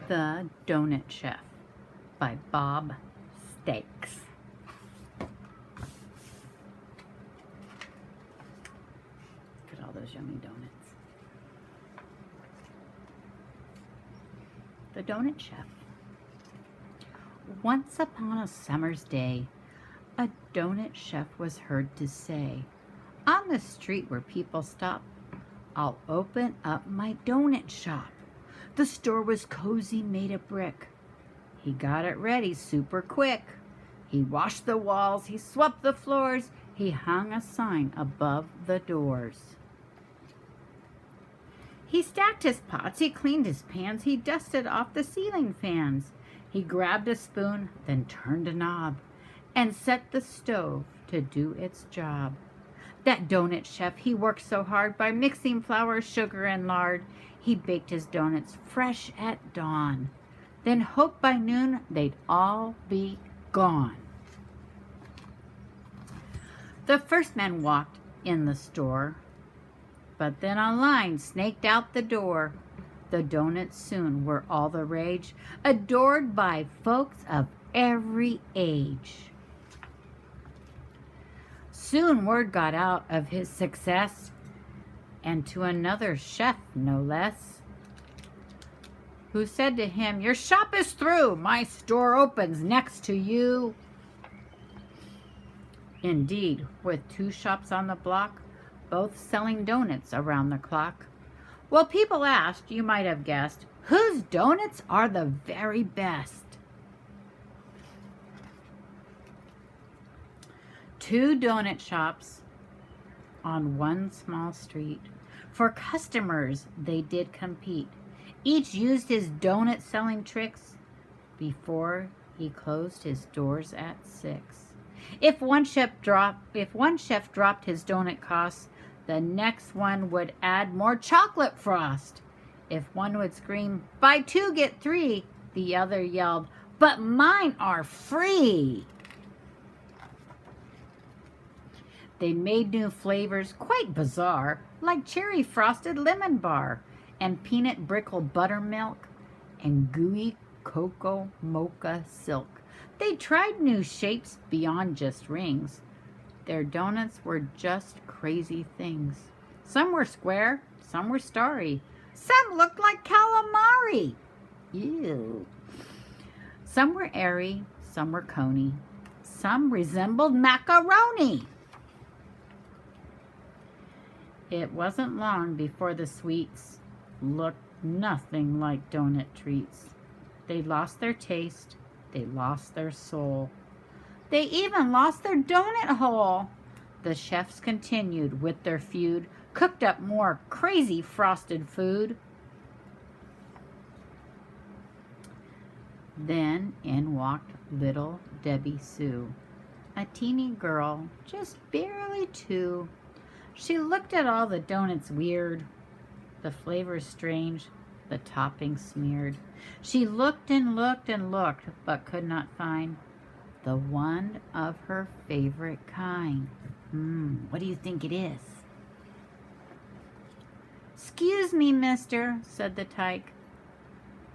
The Donut Chef by Bob Stakes. Look at all those yummy donuts. The Donut Chef. Once upon a summer's day, a donut chef was heard to say, "On the street where people stop, I'll open up my donut shop." The store was cozy, made of brick. He got it ready super quick. He washed the walls, he swept the floors, he hung a sign above the doors. He stacked his pots, he cleaned his pans, he dusted off the ceiling fans. He grabbed a spoon, then turned a knob, and set the stove to do its job. That donut chef, he worked so hard by mixing flour, sugar, and lard. He baked his donuts fresh at dawn, then hoped by noon they'd all be gone. The first man walked in the store, but then a line snaked out the door. The donuts soon were all the rage, adored by folks of every age. Soon word got out of his success, and to another chef, no less, who said to him, "Your shop is through, my store opens next to you." Indeed, with two shops on the block, both selling donuts around the clock. Well, people asked, you might have guessed, whose donuts are the very best? Two donut shops on one small street. For customers, they did compete. Each used his donut selling tricks before he closed his doors at 6. If one chef dropped his donut costs, the next one would add more chocolate frost. If one would scream, "Buy 2, get 3," the other yelled, "But mine are free." They made new flavors, quite bizarre, like cherry frosted lemon bar, and peanut brickle buttermilk, and gooey cocoa mocha silk. They tried new shapes beyond just rings. Their donuts were just crazy things. Some were square, some were starry, some looked like calamari. Ew. Some were airy, some were coney, some resembled macaroni. It wasn't long before the sweets looked nothing like donut treats. They lost their taste, they lost their soul. They even lost their donut hole. The chefs continued with their feud, cooked up more crazy frosted food. Then in walked little Debbie Sue, a teeny girl, just barely 2. She looked at all the donuts weird, the flavors strange, the toppings smeared. She looked and looked and looked, but could not find the one of her favorite kind. What do you think it is? "Excuse me, mister," said the tyke,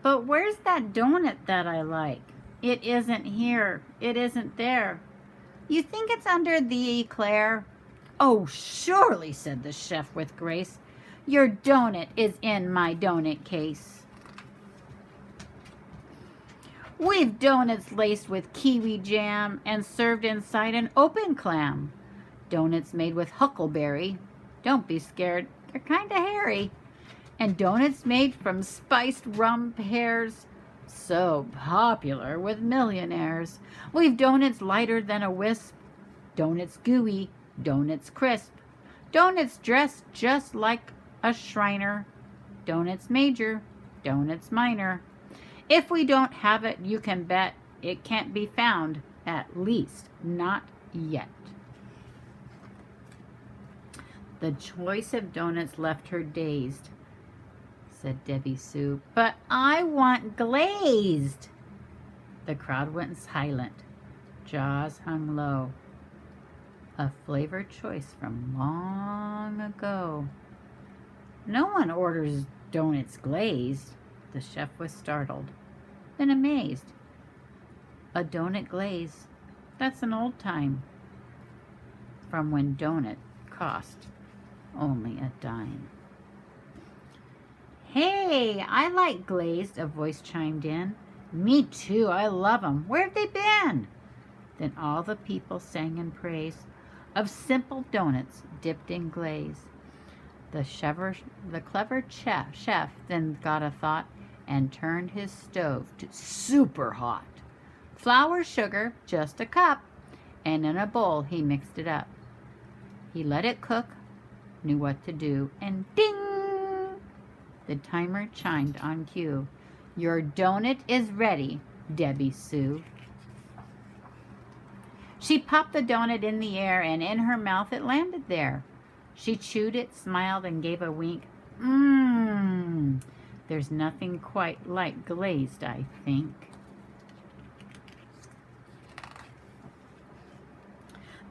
"but where's that donut that I like? It isn't here, it isn't there. You think it's under the eclair?" "Oh, surely," said the chef with grace. "Your donut is in my donut case. We've donuts laced with kiwi jam and served inside an open clam. Donuts made with huckleberry. Don't be scared, they're kind of hairy. And donuts made from spiced rum pears, so popular with millionaires. We've donuts lighter than a wisp, donuts gooey, donuts crisp, donuts dressed just like a Shriner, donuts major, donuts minor. If we don't have it, you can bet it can't be found, at least not yet." The choice of donuts left her dazed, said Debbie Sue. "But I want glazed." The crowd went silent, jaws hung low. A flavored choice from long ago. No one orders donuts glazed. The chef was startled, then amazed. A donut glaze? That's an old time. From when donut cost only a dime. Hey, I like glazed, a voice chimed in. Me too, I love 'em. Where've they been? Then all the people sang in praise of simple donuts dipped in glaze. The clever chef then got a thought and turned his stove to super hot. Flour, sugar, just a cup, and in a bowl he mixed it up. He let it cook, knew what to do, and ding! The timer chimed on cue. Your donut is ready, Debbie Sue. She popped the donut in the air, and in her mouth it landed there. She chewed it, smiled, and gave a wink. Mmm, there's nothing quite like glazed, I think.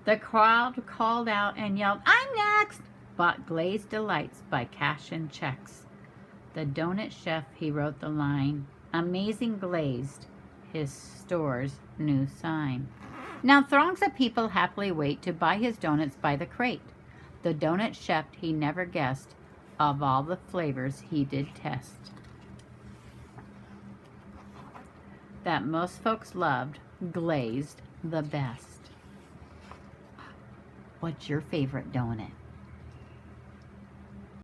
The crowd called out and yelled, I'm next! Bought Glazed Delights by cash and checks. The donut chef, he wrote the line, Amazing Glazed, his store's new sign. Now throngs of people happily wait to buy his donuts by the crate. The donut chef, he never guessed, of all the flavors he did test, that most folks loved glazed the best. What's your favorite donut?